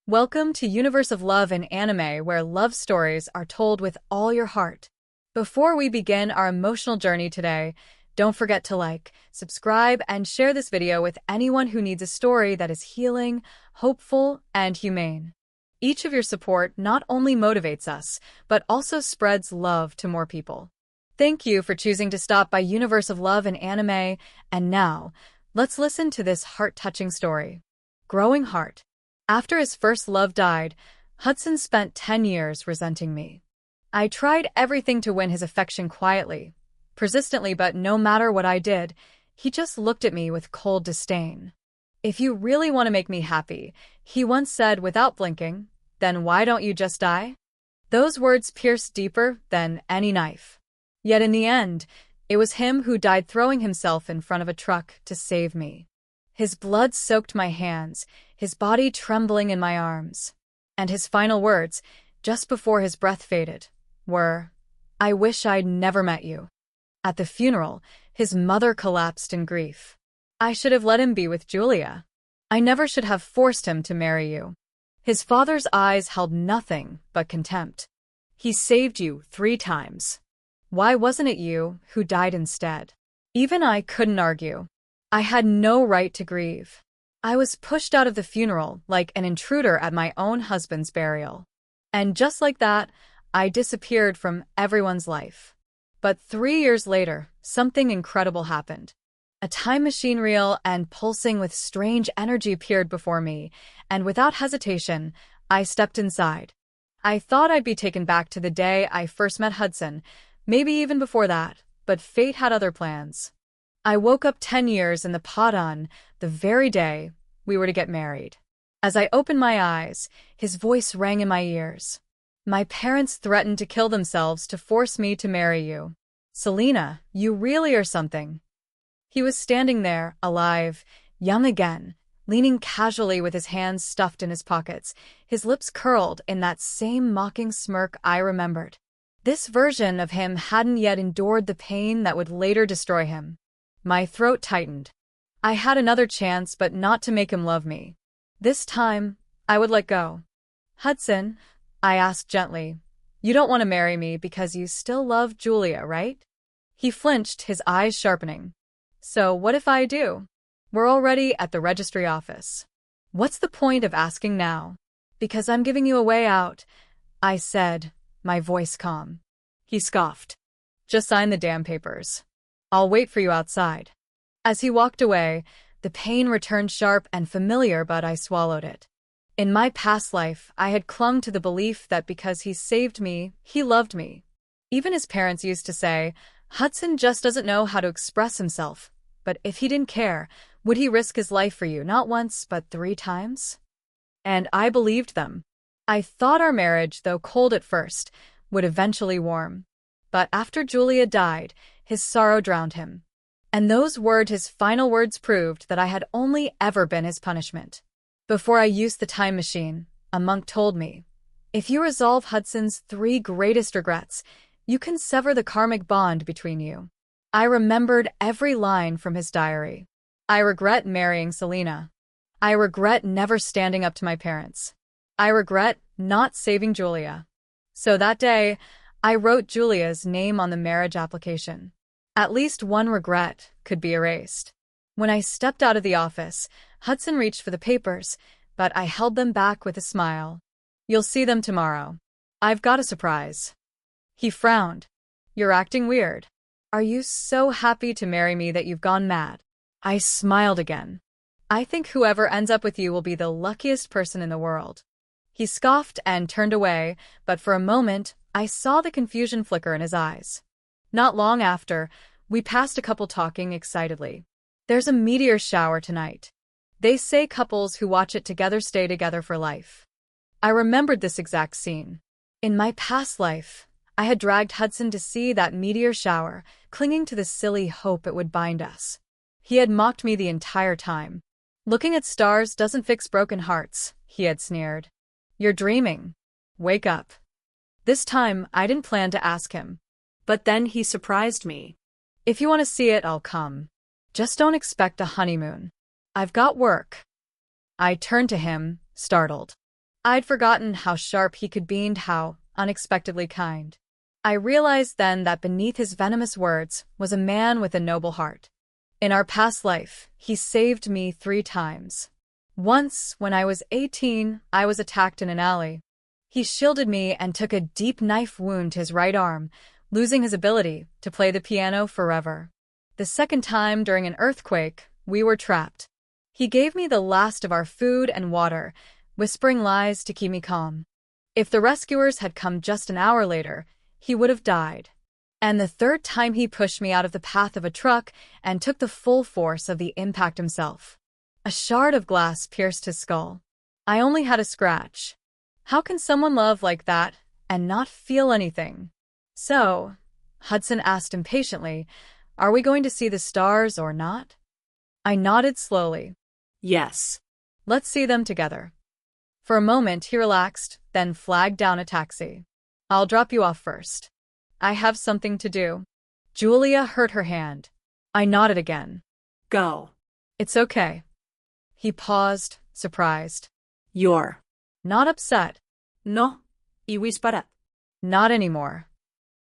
Welcome to Universe of Love and Anime, where love stories are told with all your heart. Before we begin our emotional journey today, don't forget to like, subscribe, and share this video with anyone who needs a story that is healing, hopeful, and humane. Each of your support not only motivates us, but also spreads love to more people. Thank you for choosing to stop by Universe of Love and Anime, and now, let's listen to this heart-touching story. Growing Heart. After his first love died, Hudson spent 10 years resenting me. I tried everything to win his affection quietly, persistently, but no matter what I did, he just looked at me with cold disdain. "If you really want to make me happy," he once said without blinking, "then why don't you just die?" Those words pierced deeper than any knife. Yet in the end, it was him who died throwing himself in front of a truck to save me. His blood soaked my hands, his body trembling in my arms. And his final words, just before his breath faded, were, "I wish I'd never met you." At the funeral, his mother collapsed in grief. "I should have let him be with Julia. I never should have forced him to marry you." His father's eyes held nothing but contempt. "He saved you 3 times. Why wasn't it you who died instead?" Even I couldn't argue. I had no right to grieve. I was pushed out of the funeral like an intruder at my own husband's burial. And just like that, I disappeared from everyone's life. But 3 years later, something incredible happened. A time machine reel and pulsing with strange energy appeared before me, and without hesitation, I stepped inside. I thought I'd be taken back to the day I first met Hudson, maybe even before that, but fate had other plans. I woke up 10 years in the pod on the very day we were to get married. As I opened my eyes, his voice rang in my ears. "My parents threatened to kill themselves to force me to marry you. Selena, you really are something." He was standing there, alive, young again, leaning casually with his hands stuffed in his pockets, his lips curled in that same mocking smirk I remembered. This version of him hadn't yet endured the pain that would later destroy him. My throat tightened. I had another chance, but not to make him love me. This time, I would let go. "Hudson," I asked gently, "you don't want to marry me because you still love Julia, right?" He flinched, his eyes sharpening. "So what if I do? We're already at the registry office. What's the point of asking now?" "Because I'm giving you a way out," I said, my voice calm. He scoffed. "Just sign the damn papers. I'll wait for you outside." As he walked away, the pain returned sharp and familiar, but I swallowed it. In my past life, I had clung to the belief that because he saved me, he loved me. Even his parents used to say, "Hudson just doesn't know how to express himself. But if he didn't care, would he risk his life for you not once, but 3 times? And I believed them. I thought our marriage, though cold at first, would eventually warm. But after Julia died, his sorrow drowned him. And those were his final words, proved that I had only ever been his punishment. Before I used the time machine, a monk told me, "If you resolve Hudson's 3 greatest regrets, you can sever the karmic bond between you." I remembered every line from his diary. "I regret marrying Selena. I regret never standing up to my parents. I regret not saving Julia." So that day, I wrote Julia's name on the marriage application. At least one regret could be erased. When I stepped out of the office, Hudson reached for the papers, but I held them back with a smile. "You'll see them tomorrow. I've got a surprise." He frowned. "You're acting weird. Are you so happy to marry me that you've gone mad?" I smiled again. "I think whoever ends up with you will be the luckiest person in the world." He scoffed and turned away, but for a moment, I saw the confusion flicker in his eyes. Not long after, we passed a couple talking excitedly. "There's a meteor shower tonight. They say couples who watch it together stay together for life." I remembered this exact scene. In my past life, I had dragged Hudson to see that meteor shower, clinging to the silly hope it would bind us. He had mocked me the entire time. "Looking at stars doesn't fix broken hearts," he had sneered. "You're dreaming. Wake up." This time, I didn't plan to ask him. But then he surprised me. "If you want to see it, I'll come. Just don't expect a honeymoon. I've got work." I turned to him, startled. I'd forgotten how sharp he could be and how unexpectedly kind. I realized then that beneath his venomous words was a man with a noble heart. In our past life, he saved me 3 times. Once, when I was 18, I was attacked in an alley. He shielded me and took a deep knife wound to his right arm, losing his ability to play the piano forever. The second time, during an earthquake, we were trapped. He gave me the last of our food and water, whispering lies to keep me calm. If the rescuers had come just an hour later, he would have died. And the third time he pushed me out of the path of a truck and took the full force of the impact himself. A shard of glass pierced his skull. I only had a scratch. How can someone love like that and not feel anything? So, Hudson asked impatiently, are we going to see the stars or not? I nodded slowly. Yes. Let's see them together. For a moment he relaxed, then flagged down a taxi. I'll drop you off first. I have something to do. Julia hurt her hand. I nodded again. Go. It's okay. He paused, surprised. You're not upset. No. Iwis parat. Not anymore.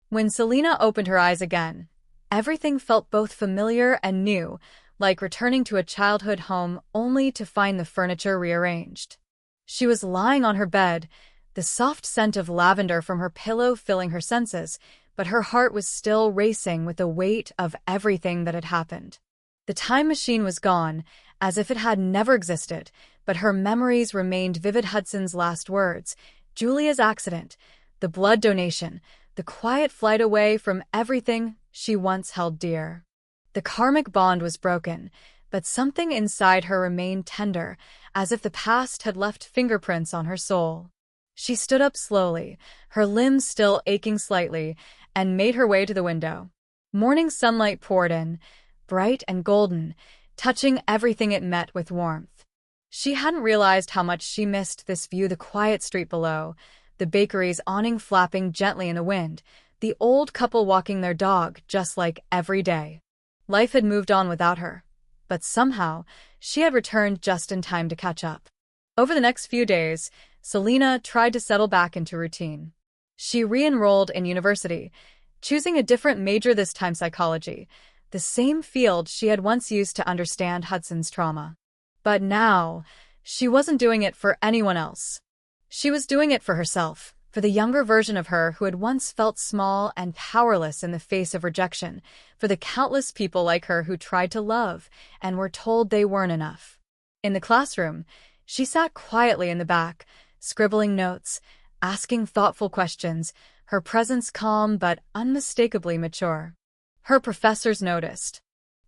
When Selena opened her eyes again, everything felt both familiar and new, like returning to a childhood home only to find the furniture rearranged. She was lying on her bed, the soft scent of lavender from her pillow filling her senses, but her heart was still racing with the weight of everything that had happened. The time machine was gone, as if it had never existed, but her memories remained vivid. Hudson's last words, Julia's accident, the blood donation, the quiet flight away from everything she once held dear. The karmic bond was broken, but something inside her remained tender, as if the past had left fingerprints on her soul. She stood up slowly, her limbs still aching slightly, and made her way to the window. Morning sunlight poured in, bright and golden, touching everything it met with warmth. She hadn't realized how much she missed this view: the quiet street below, the bakery's awning flapping gently in the wind, the old couple walking their dog just like every day. Life had moved on without her, but somehow she had returned just in time to catch up. Over the next few days, Selena tried to settle back into routine. She re-enrolled in university, choosing a different major, this time psychology, the same field she had once used to understand Hudson's trauma. But now, she wasn't doing it for anyone else. She was doing it for herself, for the younger version of her who had once felt small and powerless in the face of rejection, for the countless people like her who tried to love and were told they weren't enough. In the classroom, she sat quietly in the back, scribbling notes, asking thoughtful questions, her presence calm but unmistakably mature. Her professors noticed.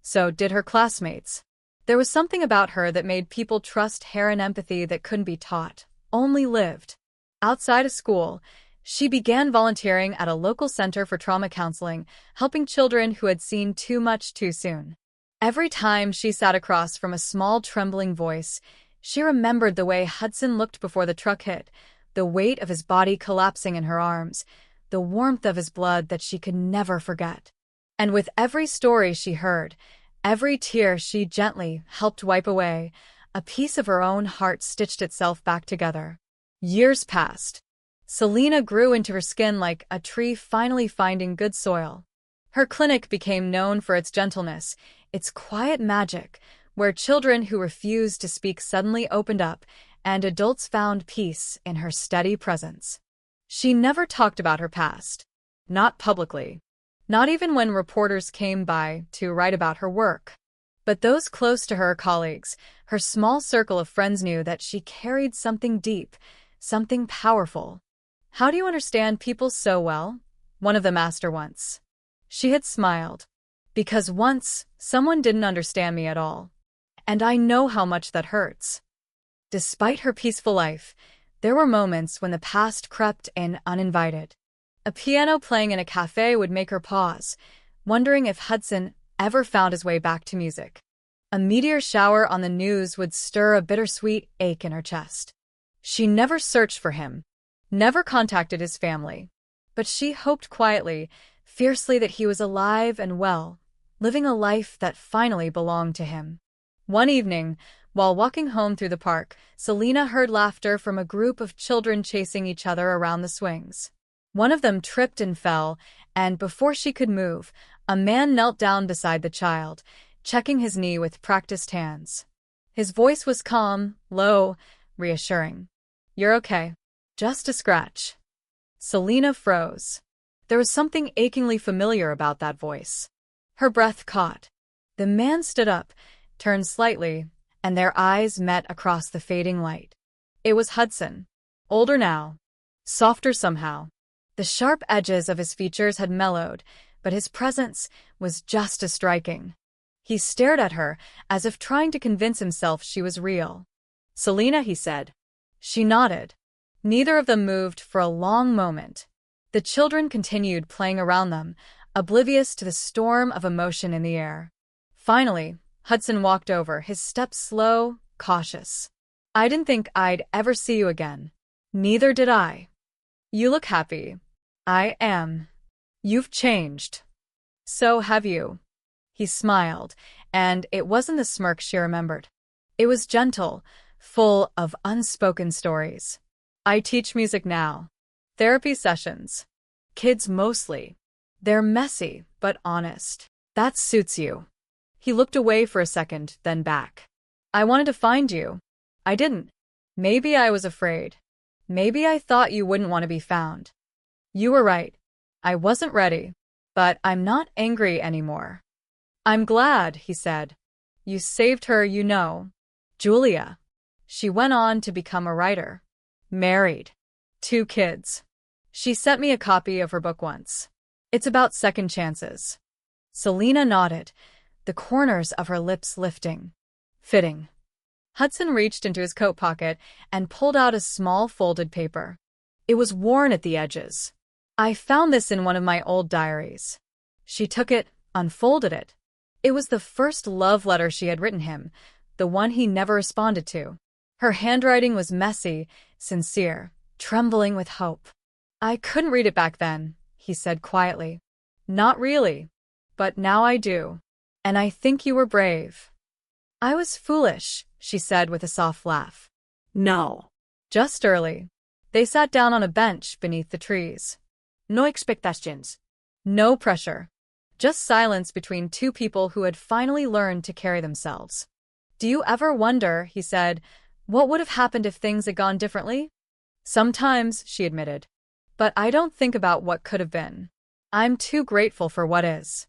So did her classmates. There was something about her that made people trust her, an empathy that couldn't be taught, only lived. Outside of school, she began volunteering at a local center for trauma counseling, helping children who had seen too much too soon. Every time she sat across from a small trembling voice, she remembered the way Hudson looked before the truck hit, the weight of his body collapsing in her arms, the warmth of his blood that she could never forget. And with every story she heard, every tear she gently helped wipe away, a piece of her own heart stitched itself back together. Years passed. Selena grew into her skin like a tree finally finding good soil. Her clinic became known for its gentleness, its quiet magic, where children who refused to speak suddenly opened up, and adults found peace in her steady presence. She never talked about her past. Not publicly. Not even when reporters came by to write about her work. But those close to her colleagues, her small circle of friends, knew that she carried something deep, something powerful. "How do you understand people so well?" one of them asked her once. She had smiled. "Because once, someone didn't understand me at all. And I know how much that hurts." Despite her peaceful life, there were moments when the past crept in uninvited. A piano playing in a cafe would make her pause, wondering if Hudson ever found his way back to music. A meteor shower on the news would stir a bittersweet ache in her chest. She never searched for him, never contacted his family, but she hoped quietly, fiercely, that he was alive and well, living a life that finally belonged to him. One evening, While walking home through the park, Selena heard laughter from a group of children chasing each other around the swings. One of them tripped and fell, and before she could move, a man knelt down beside the child, checking his knee with practiced hands. His voice was calm, low, reassuring. "You're okay. Just a scratch." Selena froze. There was something achingly familiar about that voice. Her breath caught. The man stood up, turned slightly, and their eyes met across the fading light. It was Hudson. Older now. Softer somehow. The sharp edges of his features had mellowed, but his presence was just as striking. He stared at her, as if trying to convince himself she was real. "Selena," he said. She nodded. Neither of them moved for a long moment. The children continued playing around them, oblivious to the storm of emotion in the air. Finally, Hudson walked over, his steps slow, cautious. "I didn't think I'd ever see you again." "Neither did I." "You look happy." "I am." "You've changed." "So have you." He smiled, and it wasn't the smirk she remembered. It was gentle, full of unspoken stories. "I teach music now. Therapy sessions. Kids mostly. They're messy, but honest. That suits you." He looked away for a second, then back. "I wanted to find you. I didn't. Maybe I was afraid. Maybe I thought you wouldn't want to be found. You were right. I wasn't ready. But I'm not angry anymore." "I'm glad," he said. "You saved her, you know. Julia." She went on to become a writer. Married. 2 kids. She sent me a copy of her book once. It's about second chances. Selena nodded, the corners of her lips lifting. "Fitting." Hudson reached into his coat pocket and pulled out a small folded paper. It was worn at the edges. "I found this in one of my old diaries." She took it, unfolded it. It was the first love letter she had written him, the one he never responded to. Her handwriting was messy, sincere, trembling with hope. "I couldn't read it back then," he said quietly. "Not really. But now I do. And I think you were brave." "I was foolish," she said with a soft laugh. No. Just early. They sat down on a bench beneath the trees. No expectations. No pressure. Just silence between 2 people who had finally learned to carry themselves. "Do you ever wonder," he said, "what would have happened if things had gone differently?" "Sometimes," she admitted. "But I don't think about what could have been. I'm too grateful for what is."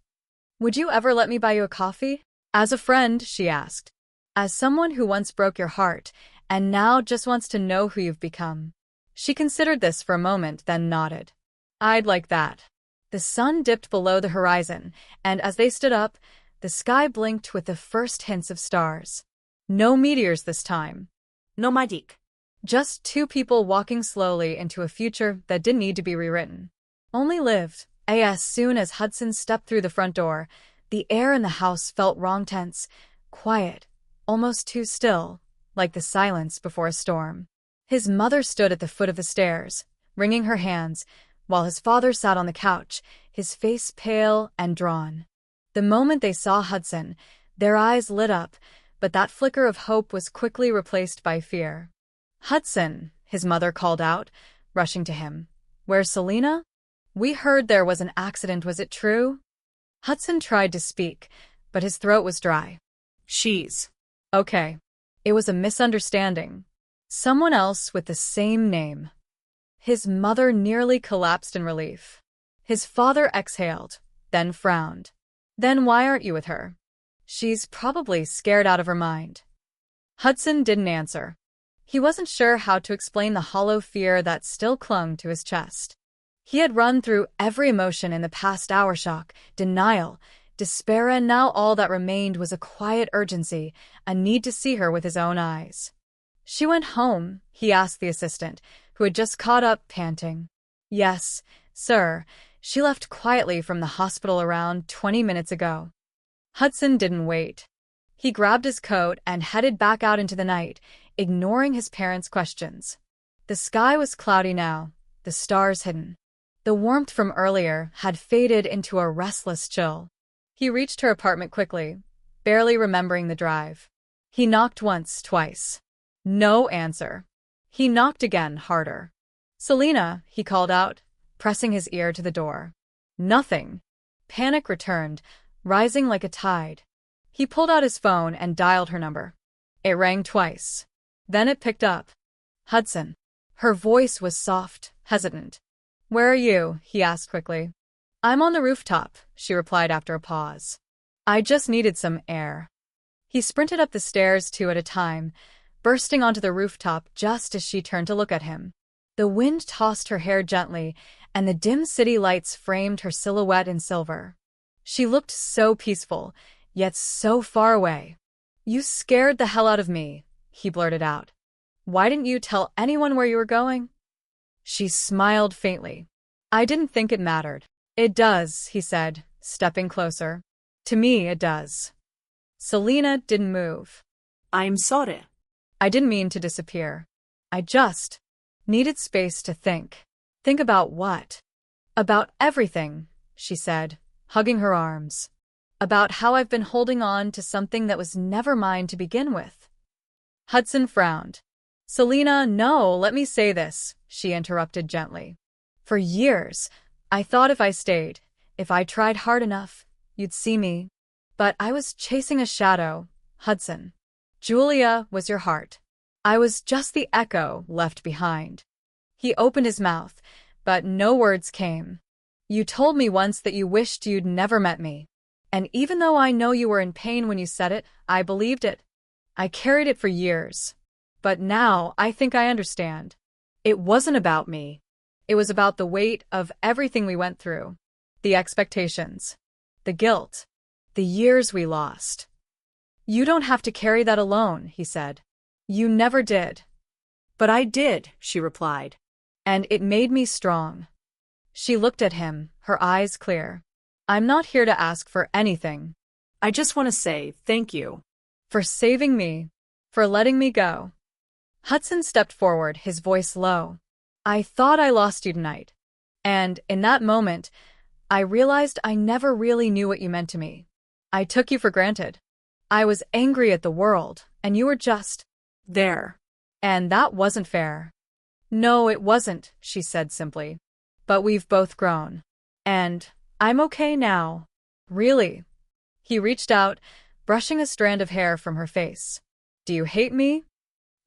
"Would you ever let me buy you a coffee?" "As a friend," she asked. "As someone who once broke your heart, and now just wants to know who you've become." She considered this for a moment, then nodded. "I'd like that." The sun dipped below the horizon, and as they stood up, the sky blinked with the first hints of stars. No meteors this time. No magic. Just 2 people walking slowly into a future that didn't need to be rewritten. Only lived. As soon as Hudson stepped through the front door, the air in the house felt wrong, tense, quiet, almost too still, like the silence before a storm. His mother stood at the foot of the stairs, wringing her hands, while his father sat on the couch, his face pale and drawn. The moment they saw Hudson, their eyes lit up, but that flicker of hope was quickly replaced by fear. "Hudson," his mother called out, rushing to him. "Where's Selena? We heard there was an accident, was it true?" Hudson tried to speak, but his throat was dry. She's. "Okay. It was a misunderstanding. Someone else with the same name." His mother nearly collapsed in relief. His father exhaled, then frowned. "Then why aren't you with her?" "She's probably scared out of her mind." Hudson didn't answer. He wasn't sure how to explain the hollow fear that still clung to his chest. He had run through every emotion in the past hour: shock, denial, despair, and now all that remained was a quiet urgency, a need to see her with his own eyes. "She went home?" he asked the assistant, who had just caught up, panting. "Yes, sir. She left quietly from the hospital around 20 minutes ago." Hudson didn't wait. He grabbed his coat and headed back out into the night, ignoring his parents' questions. The sky was cloudy now, the stars hidden. The warmth from earlier had faded into a restless chill. He reached her apartment quickly, barely remembering the drive. He knocked once, twice. No answer. He knocked again, harder. "Selena," he called out, pressing his ear to the door. Nothing. Panic returned, rising like a tide. He pulled out his phone and dialed her number. It rang twice. Then it picked up. Hudson. Her voice was soft, hesitant. "Where are you?" he asked quickly. "I'm on the rooftop," she replied after a pause. "I just needed some air." He sprinted up the stairs two at a time, bursting onto the rooftop just as she turned to look at him. The wind tossed her hair gently, and the dim city lights framed her silhouette in silver. She looked so peaceful, yet so far away. "You scared the hell out of me," he blurted out. "Why didn't you tell anyone where you were going?" She smiled faintly. "I didn't think it mattered." "It does," he said, stepping closer. "To me, it does." Selena didn't move. I'm sorry. "I didn't mean to disappear. I just needed space to think." "Think about what?" "About everything," she said, hugging her arms. "About how I've been holding on to something that was never mine to begin with." Hudson frowned. "Selena, no, let me say this," she interrupted gently. "For years, I thought if I stayed, if I tried hard enough, you'd see me. But I was chasing a shadow, Hudson. Julia was your heart. I was just the echo left behind." He opened his mouth, but no words came. "You told me once that you wished you'd never met me. And even though I know you were in pain when you said it, I believed it. I carried it for years. But now I think I understand. It wasn't about me. It was about the weight of everything we went through. The expectations. The guilt. The years we lost." "You don't have to carry that alone," he said. "You never did." But I did, she replied. "And it made me strong." She looked at him, her eyes clear. "I'm not here to ask for anything." I just want to say thank you. "For saving me. For letting me go." Hudson stepped forward, his voice low. "I thought I lost you tonight. And in that moment, I realized I never really knew what you meant to me. I took you for granted. I was angry at the world, and you were just there. And that wasn't fair." "No, it wasn't," she said simply. "But we've both grown. And I'm okay now. Really." He reached out, brushing a strand of hair from her face. "Do you hate me?"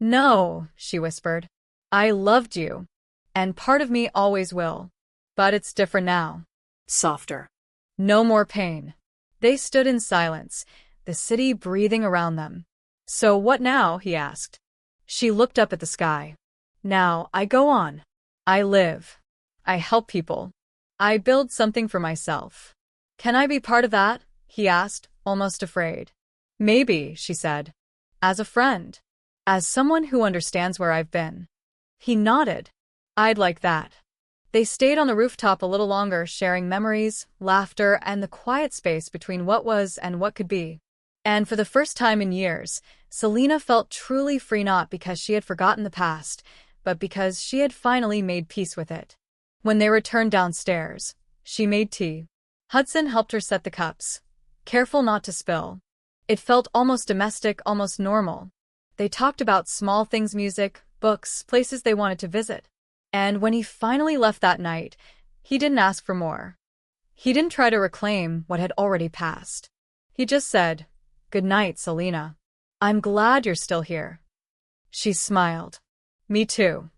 "No," she whispered. "I loved you. And part of me always will. But it's different now." Softer. "No more pain." They stood in silence, the city breathing around them. "So what now?" he asked. She looked up at the sky. "Now I go on. I live. I help people. I build something for myself. Can I be part of that?" he asked, almost afraid. "Maybe," she said. "As a friend. As someone who understands where I've been." He nodded. "I'd like that." They stayed on the rooftop a little longer, sharing memories, laughter, and the quiet space between what was and what could be. And for the first time in years, Selena felt truly free, not because she had forgotten the past, but because she had finally made peace with it. When they returned downstairs, she made tea. Hudson helped her set the cups, careful not to spill. It felt almost domestic, almost normal. They talked about small things, music, books, places they wanted to visit. And when he finally left that night, he didn't ask for more. He didn't try to reclaim what had already passed. He just said, "Good night, Selena. I'm glad you're still here." She smiled. "Me too."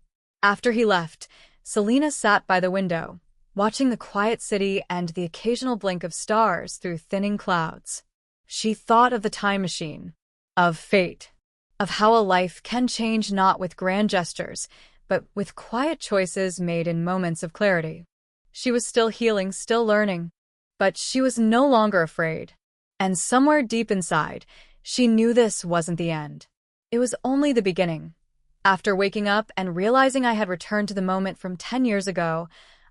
After he left, Selena sat by the window, watching the quiet city and the occasional blink of stars through thinning clouds. She thought of the time machine, of fate, of how a life can change not with grand gestures, but with quiet choices made in moments of clarity. She was still healing, still learning, but she was no longer afraid. And somewhere deep inside, she knew this wasn't the end. It was only the beginning. After waking up and realizing I had returned to the moment from 10 years ago,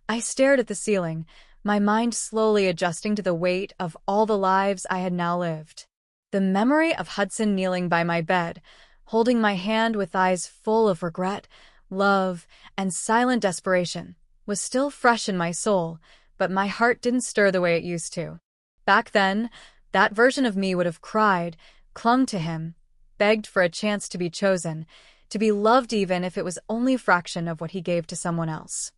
I stared at the ceiling, my mind slowly adjusting to the weight of all the lives I had now lived. The memory of Hudson kneeling by my bed, holding my hand with eyes full of regret, love, and silent desperation, was still fresh in my soul, but my heart didn't stir the way it used to. Back then, that version of me would have cried, clung to him, begged for a chance to be chosen, to be loved even if it was only a fraction of what he gave to someone else.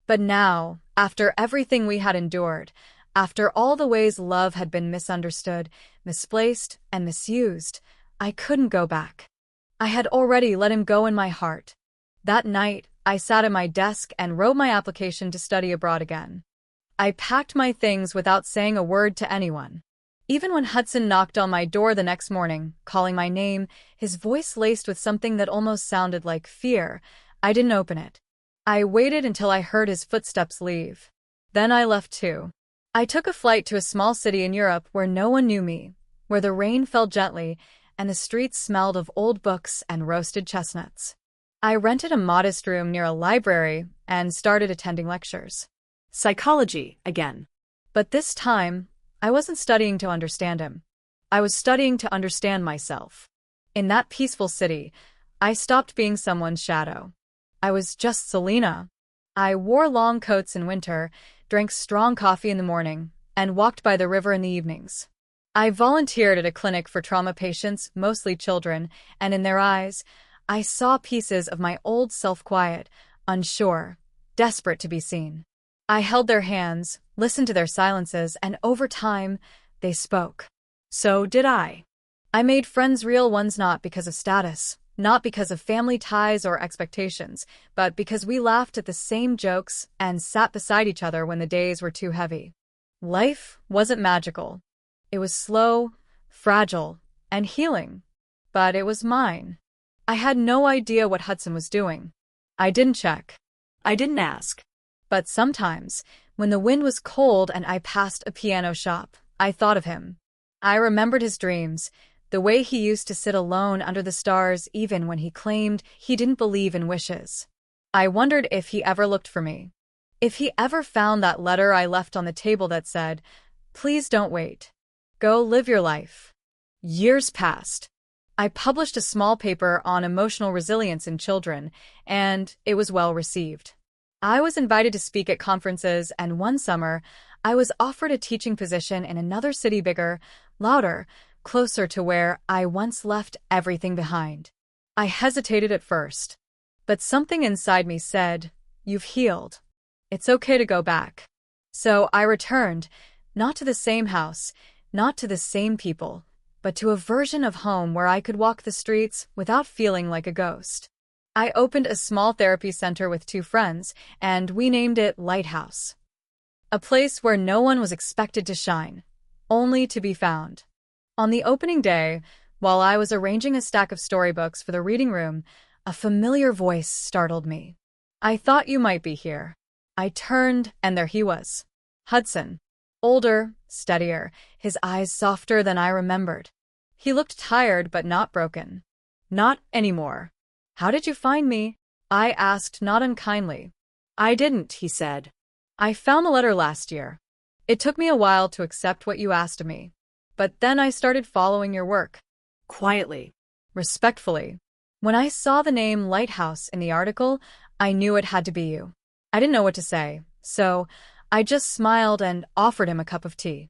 But now, after everything we had endured, after all the ways love had been misunderstood, misplaced, and misused, I couldn't go back. I had already let him go in my heart. That night, I sat at my desk and wrote my application to study abroad again. I packed my things without saying a word to anyone. Even when Hudson knocked on my door the next morning, calling my name, his voice laced with something that almost sounded like fear, I didn't open it. I waited until I heard his footsteps leave. Then I left too. I took a flight to a small city in Europe where no one knew me, where the rain fell gently and the streets smelled of old books and roasted chestnuts. I rented a modest room near a library and started attending lectures. Psychology, again. But this time, I wasn't studying to understand him. I was studying to understand myself. In that peaceful city, I stopped being someone's shadow. I was just Selena. I wore long coats in winter, drank strong coffee in the morning, and walked by the river in the evenings. I volunteered at a clinic for trauma patients, mostly children, and in their eyes, I saw pieces of my old self quiet, unsure, desperate to be seen. I held their hands, listened to their silences, and over time, they spoke. So did I. I made friends, real ones, not because of status, not because of family ties or expectations, but because we laughed at the same jokes and sat beside each other when the days were too heavy. Life wasn't magical. It was slow, fragile, and healing. But it was mine. I had no idea what Hudson was doing. I didn't check. I didn't ask. But sometimes, when the wind was cold and I passed a piano shop, I thought of him. I remembered his dreams, the way he used to sit alone under the stars even when he claimed he didn't believe in wishes. I wondered if he ever looked for me. If he ever found that letter I left on the table that said, "Please don't wait. Go live your life." Years passed. I published a small paper on emotional resilience in children, and it was well received. I was invited to speak at conferences, and one summer, I was offered a teaching position in another city, bigger, louder, closer to where I once left everything behind. I hesitated at first, but something inside me said, "You've healed. It's okay to go back." So I returned, not to the same house, not to the same people, but to a version of home where I could walk the streets without feeling like a ghost. I opened a small therapy center with 2 friends, and we named it Lighthouse. A place where no one was expected to shine, only to be found. On the opening day, while I was arranging a stack of storybooks for the reading room, a familiar voice startled me. "I thought you might be here." I turned, and there he was. Hudson. Older, steadier, his eyes softer than I remembered. He looked tired but not broken. "Not anymore." "How did you find me?" I asked, not unkindly. "I didn't," he said. "I found the letter last year. It took me a while to accept what you asked of me. But then I started following your work." Quietly. Respectfully. When I saw the name Lighthouse in the article, I knew it had to be you. I didn't know what to say, so I just smiled and offered him a cup of tea.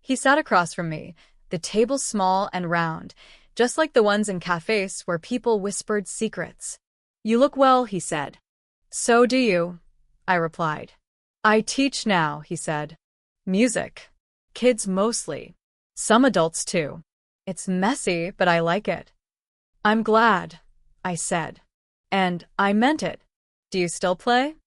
He sat across from me, the table small and round, just like the ones in cafes where people whispered secrets. "You look well," he said. "So do you," I replied. "I teach now," he said. "Music. Kids mostly. Some adults too. It's messy, but I like it." "I'm glad," I said. And I meant it. "Do you still play?"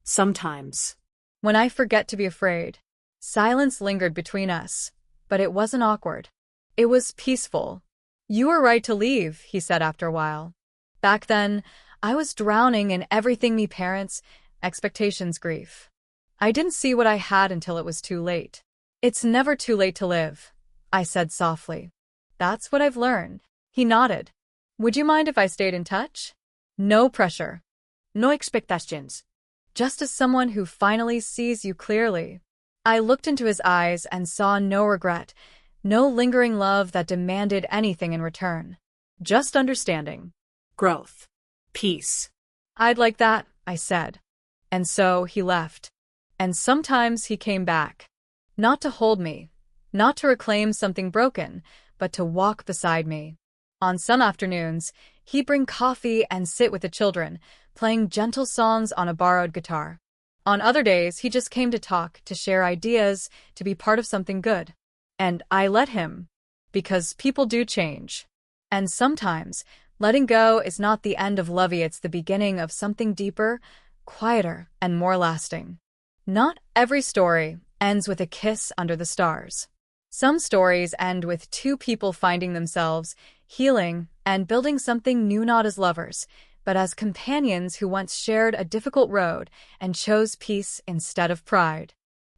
"Sometimes. When I forget to be afraid." Silence lingered between us, but it wasn't awkward. It was peaceful. "You were right to leave," he said after a while. "Back then, I was drowning in everything, me parents, expectations, grief. I didn't see what I had until it was too late." "It's never too late to live," I said softly. "That's what I've learned." He nodded. "Would you mind if I stayed in touch?" No pressure. No expectations. Just as someone who finally sees you clearly. I looked into his eyes and saw no regret, no lingering love that demanded anything in return. Just understanding. Growth. Peace. "I'd like that," I said. And so he left. And sometimes he came back. Not to hold me, not to reclaim something broken, but to walk beside me. On some afternoons, he'd bring coffee and sit with the children, playing gentle songs on a borrowed guitar. On other days, he just came to talk, to share ideas, to be part of something good. And I let him, because people do change. And sometimes, letting go is not the end of love, it's the beginning of something deeper, quieter, and more lasting. Not every story ends with a kiss under the stars. Some stories end with two people finding themselves, healing, and building something new, not as lovers, but as companions who once shared a difficult road and chose peace instead of pride.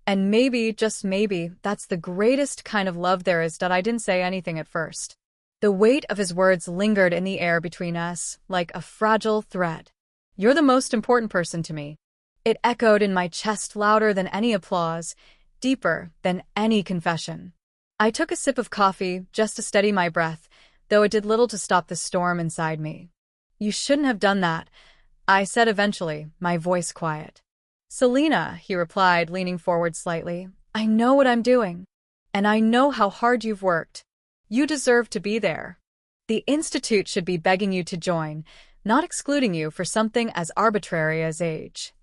And maybe, just maybe, that's the greatest kind of love there is. That I didn't say anything at first. The weight of his words lingered in the air between us, like a fragile thread. "You're the most important person to me." It echoed in my chest louder than any applause, deeper than any confession. I took a sip of coffee just to steady my breath, though it did little to stop the storm inside me. "You shouldn't have done that," I said eventually, my voice quiet. "Selena," he replied, leaning forward slightly, "I know what I'm doing. And I know how hard you've worked. You deserve to be there. The Institute should be begging you to join, not excluding you for something as arbitrary as age."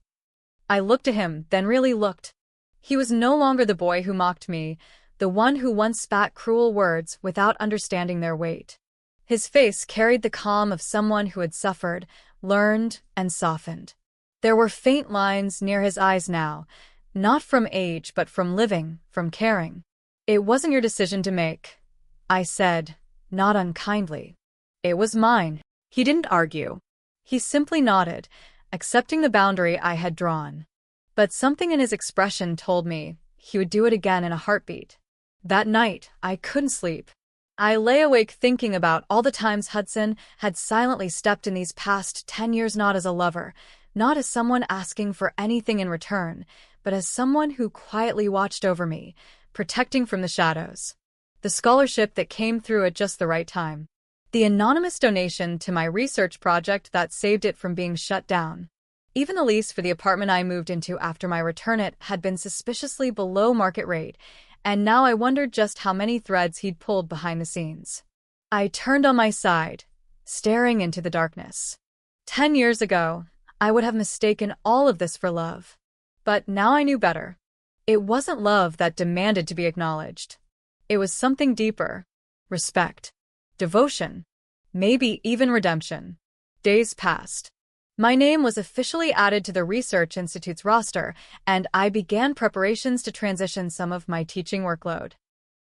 I looked at him, then really looked. He was no longer the boy who mocked me, the one who once spat cruel words without understanding their weight. His face carried the calm of someone who had suffered, learned, and softened. There were faint lines near his eyes now, not from age but from living, from caring. "It wasn't your decision to make," I said, not unkindly. "It was mine." He didn't argue. He simply nodded, accepting the boundary I had drawn. But something in his expression told me he would do it again in a heartbeat. That night, I couldn't sleep. I lay awake thinking about all the times Hudson had silently stepped in these past 10 years, not as a lover, not as someone asking for anything in return, but as someone who quietly watched over me, protecting from the shadows. The scholarship that came through at just the right time. The anonymous donation to my research project that saved it from being shut down. Even the lease for the apartment I moved into after my return had been suspiciously below market rate, and now I wondered just how many threads he'd pulled behind the scenes. I turned on my side, staring into the darkness. 10 years ago, I would have mistaken all of this for love. But now I knew better. It wasn't love that demanded to be acknowledged. It was something deeper. Respect. Devotion. Maybe even redemption. Days passed. My name was officially added to the Research Institute's roster, and I began preparations to transition some of my teaching workload.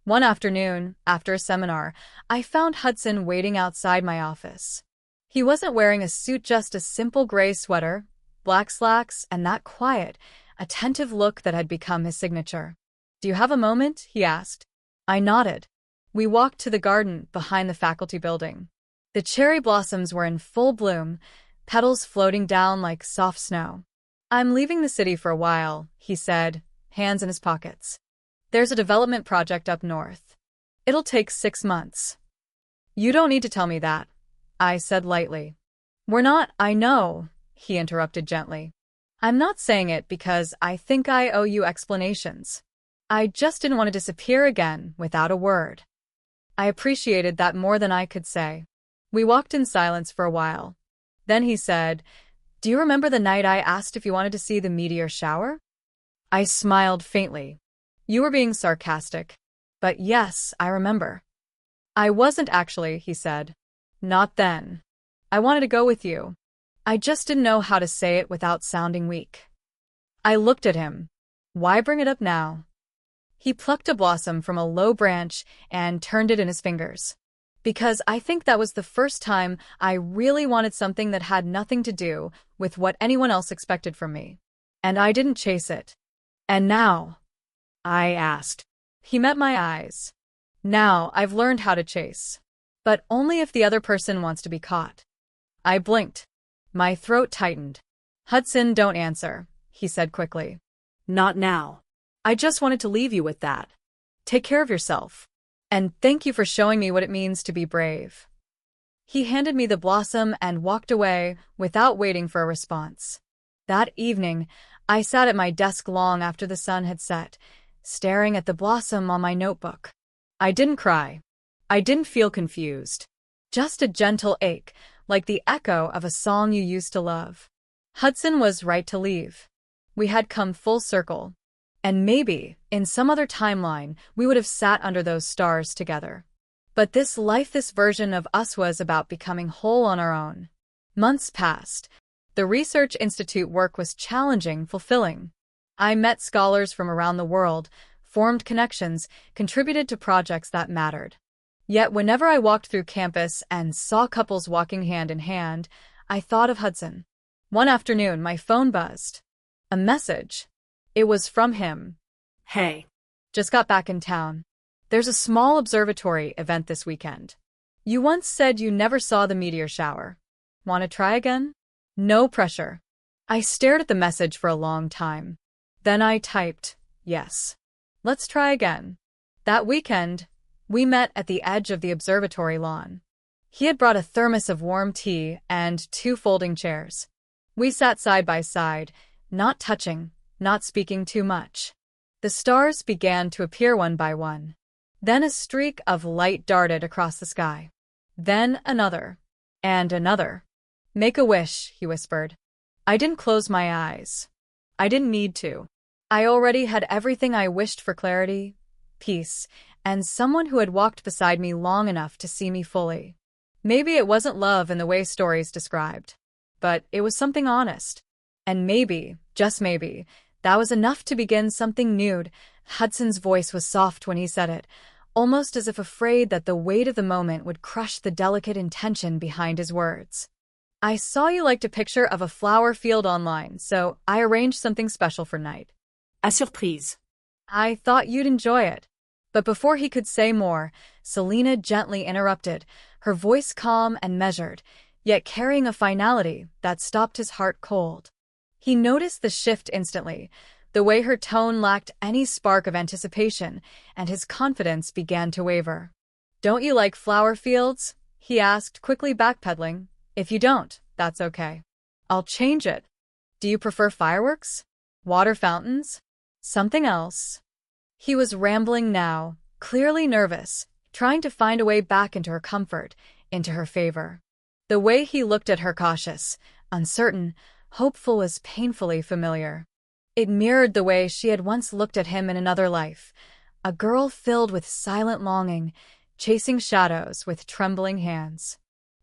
One afternoon, after a seminar, I found Hudson waiting outside my office. He wasn't wearing a suit, just a simple gray sweater, black slacks, and that quiet, attentive look that had become his signature. "Do you have a moment?" he asked. I nodded. We walked to the garden behind the faculty building. The cherry blossoms were in full bloom, petals floating down like soft snow. "I'm leaving the city for a while," he said, hands in his pockets. "There's a development project up north. It'll take 6 months." "You don't need to tell me that," I said lightly. "We're not—" "I know," he interrupted gently. "I'm not saying it because I think I owe you explanations. I just didn't want to disappear again without a word." I appreciated that more than I could say. We walked in silence for a while. Then he said, "Do you remember the night I asked if you wanted to see the meteor shower?" I smiled faintly. "You were being sarcastic. But yes, I remember." "I wasn't actually," he said. "Not then. I wanted to go with you. I just didn't know how to say it without sounding weak." I looked at him. Why bring it up now? He plucked a blossom from a low branch and turned it in his fingers. Because I think that was the first time I really wanted something that had nothing to do with what anyone else expected from me. And I didn't chase it. "And now?" I asked. He met my eyes. "Now I've learned how to chase. But only if the other person wants to be caught." I blinked. My throat tightened. "Hudson, don't answer," he said quickly. "Not now. I just wanted to leave you with that. Take care of yourself. And thank you for showing me what it means to be brave." He handed me the blossom and walked away without waiting for a response. That evening, I sat at my desk long after the sun had set, staring at the blossom on my notebook. I didn't cry. I didn't feel confused. Just a gentle ache, like the echo of a song you used to love. Hudson was right to leave. We had come full circle. And maybe, in some other timeline, we would have sat under those stars together. But this life, this version of us was about becoming whole on our own. Months passed. The Research Institute work was challenging, fulfilling. I met scholars from around the world, formed connections, contributed to projects that mattered. Yet whenever I walked through campus and saw couples walking hand in hand, I thought of Hudson. One afternoon, my phone buzzed. A message. It was from him. Hey. Just got back in town. There's a small observatory event this weekend. You once said you never saw the meteor shower. Want to try again? No pressure. I stared at the message for a long time. Then I typed, yes. Let's try again. That weekend, we met at the edge of the observatory lawn. He had brought a thermos of warm tea and 2 folding chairs. We sat side by side, not touching, not speaking too much. The stars began to appear one by one. Then a streak of light darted across the sky. Then another. And another. Make a wish, he whispered. I didn't close my eyes. I didn't need to. I already had everything I wished for: clarity, peace, and someone who had walked beside me long enough to see me fully. Maybe it wasn't love in the way stories described, but it was something honest. And maybe, just maybe, that was enough to begin something new. Hudson's voice was soft when he said it, almost as if afraid that the weight of the moment would crush the delicate intention behind his words. I saw you liked a picture of a flower field online, so I arranged something special for night. A surprise. I thought you'd enjoy it. But before he could say more, Selena gently interrupted, her voice calm and measured, yet carrying a finality that stopped his heart cold. He noticed the shift instantly, the way her tone lacked any spark of anticipation, and his confidence began to waver. Don't you like flower fields? He asked, quickly backpedaling. If you don't, that's okay. I'll change it. Do you prefer fireworks? Water fountains? Something else? He was rambling now, clearly nervous, trying to find a way back into her comfort, into her favor. The way he looked at her, cautious, uncertain, hopeful, was painfully familiar. It mirrored the way she had once looked at him in another life, a girl filled with silent longing, chasing shadows with trembling hands.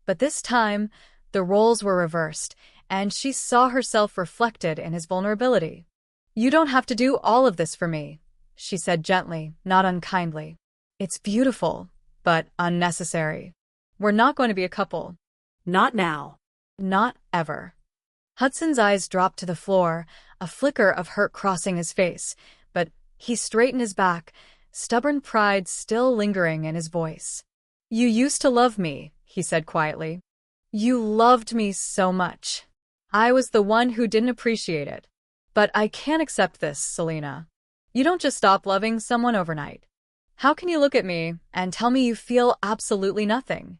But this time, the roles were reversed, and she saw herself reflected in his vulnerability. You don't have to do all of this for me, she said gently, not unkindly. It's beautiful, but unnecessary. We're not going to be a couple. Not now. Not ever. Hudson's eyes dropped to the floor, a flicker of hurt crossing his face, but he straightened his back, stubborn pride still lingering in his voice. You used to love me, he said quietly. You loved me so much. I was the one who didn't appreciate it. But I can't accept this, Selena. You don't just stop loving someone overnight. How can you look at me and tell me you feel absolutely nothing?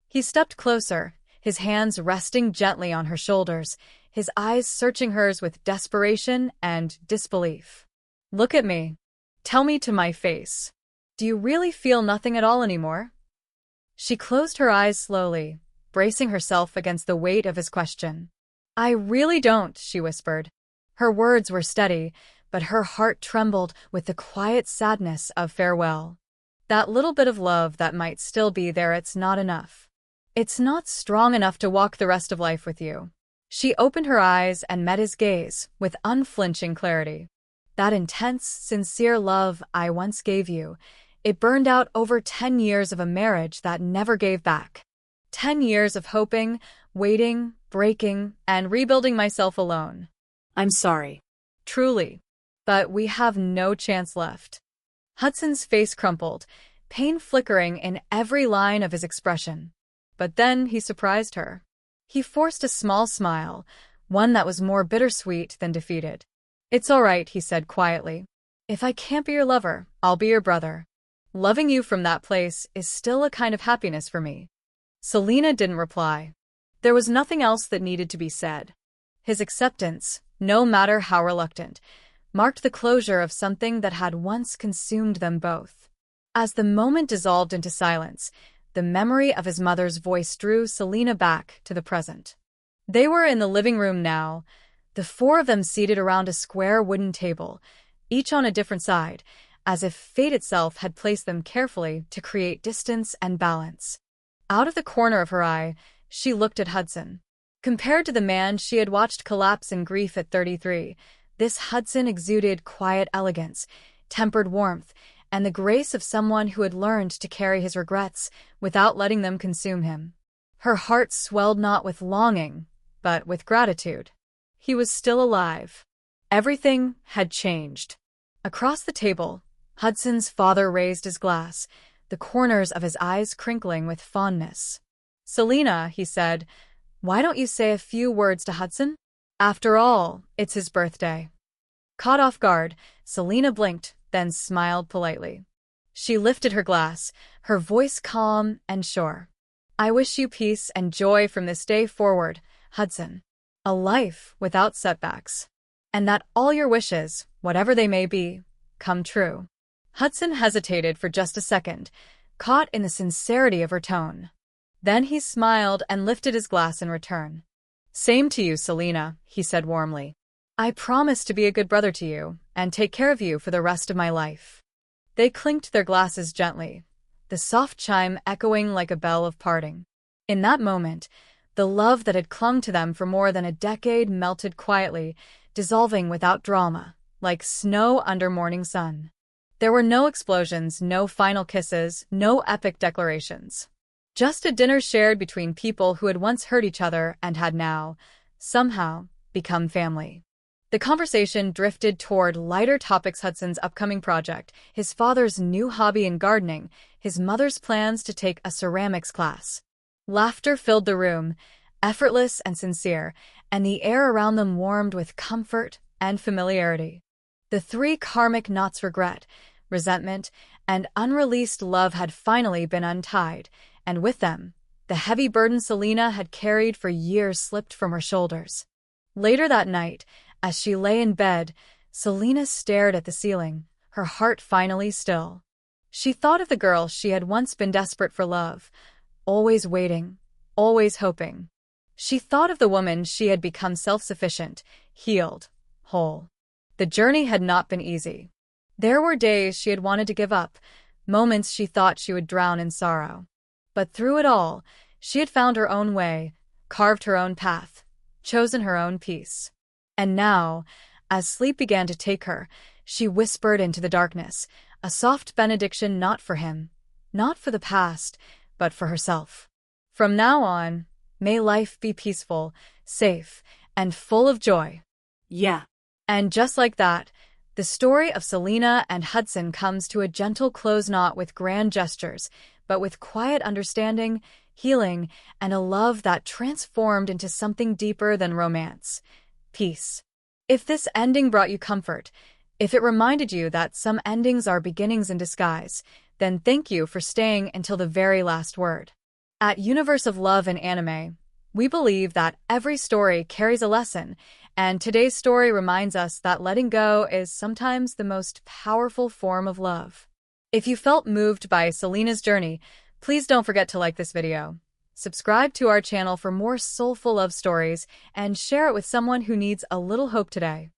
He stepped closer, his hands resting gently on her shoulders, his eyes searching hers with desperation and disbelief. Look at me. Tell me to my face. Do you really feel nothing at all anymore? She closed her eyes slowly, bracing herself against the weight of his question. I really don't, she whispered. Her words were steady, but her heart trembled with the quiet sadness of farewell. That little bit of love that might still be there, it's not enough. It's not strong enough to walk the rest of life with you. She opened her eyes and met his gaze with unflinching clarity. That intense, sincere love I once gave you, it burned out over 10 years of a marriage that never gave back. 10 years of hoping, waiting, breaking, and rebuilding myself alone. I'm sorry. Truly. But we have no chance left. Hudson's face crumpled, pain flickering in every line of his expression. But then he surprised her. He forced a small smile, one that was more bittersweet than defeated. It's all right, he said quietly. If I can't be your lover, I'll be your brother. Loving you from that place is still a kind of happiness for me. Selena didn't reply. There was nothing else that needed to be said. His acceptance, no matter how reluctant, marked the closure of something that had once consumed them both. As the moment dissolved into silence, the memory of his mother's voice drew Selena back to the present. They were in the living room now, the four of them seated around a square wooden table, each on a different side, as if fate itself had placed them carefully to create distance and balance. Out of the corner of her eye, she looked at Hudson. Compared to the man she had watched collapse in grief at 33, this Hudson exuded quiet elegance, tempered warmth, and the grace of someone who had learned to carry his regrets without letting them consume him. Her heart swelled not with longing, but with gratitude. He was still alive. Everything had changed. Across the table, Hudson's father raised his glass, the corners of his eyes crinkling with fondness. "Selena," he said, "why don't you say a few words to Hudson? After all, it's his birthday." Caught off guard, Selena blinked, then smiled politely. She lifted her glass, her voice calm and sure. "I wish you peace and joy from this day forward, Hudson. A life without setbacks. And that all your wishes, whatever they may be, come true." Hudson hesitated for just a second, caught in the sincerity of her tone. Then he smiled and lifted his glass in return. "Same to you, Selena," he said warmly. "I promise to be a good brother to you and take care of you for the rest of my life." They clinked their glasses gently, the soft chime echoing like a bell of parting. In that moment, the love that had clung to them for more than a decade melted quietly, dissolving without drama, like snow under morning sun. There were no explosions, no final kisses, no epic declarations. Just a dinner shared between people who had once hurt each other and had now, somehow, become family. The conversation drifted toward lighter topics: Hudson's upcoming project, his father's new hobby in gardening, his mother's plans to take a ceramics class. Laughter filled the room, effortless and sincere, and the air around them warmed with comfort and familiarity. The three karmic knots: regret, resentment, and unreleased love had finally been untied, and with them, the heavy burden Selena had carried for years slipped from her shoulders. Later that night, as she lay in bed, Selena stared at the ceiling, her heart finally still. She thought of the girl she had once been, desperate for love, always waiting, always hoping. She thought of the woman she had become, self-sufficient, healed, whole. The journey had not been easy. There were days she had wanted to give up, moments she thought she would drown in sorrow. But through it all, she had found her own way, carved her own path, chosen her own peace. And now, as sleep began to take her, she whispered into the darkness, a soft benediction, not for him, not for the past, but for herself. From now on, may life be peaceful, safe, and full of joy. Yeah. And just like that, the story of Selena and Hudson comes to a gentle close, not with grand gestures, but with quiet understanding, healing, and a love that transformed into something deeper than romance: peace. If this ending brought you comfort, if it reminded you that some endings are beginnings in disguise, then thank you for staying until the very last word. At Universe of Love and Anime, we believe that every story carries a lesson, and today's story reminds us that letting go is sometimes the most powerful form of love. If you felt moved by Selena's journey, please don't forget to like this video, subscribe to our channel for more soulful love stories, and share it with someone who needs a little hope today.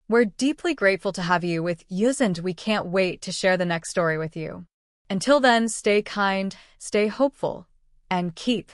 We're deeply grateful to have you with us, and we can't wait to share the next story with you. Until then, stay kind, stay hopeful, and keep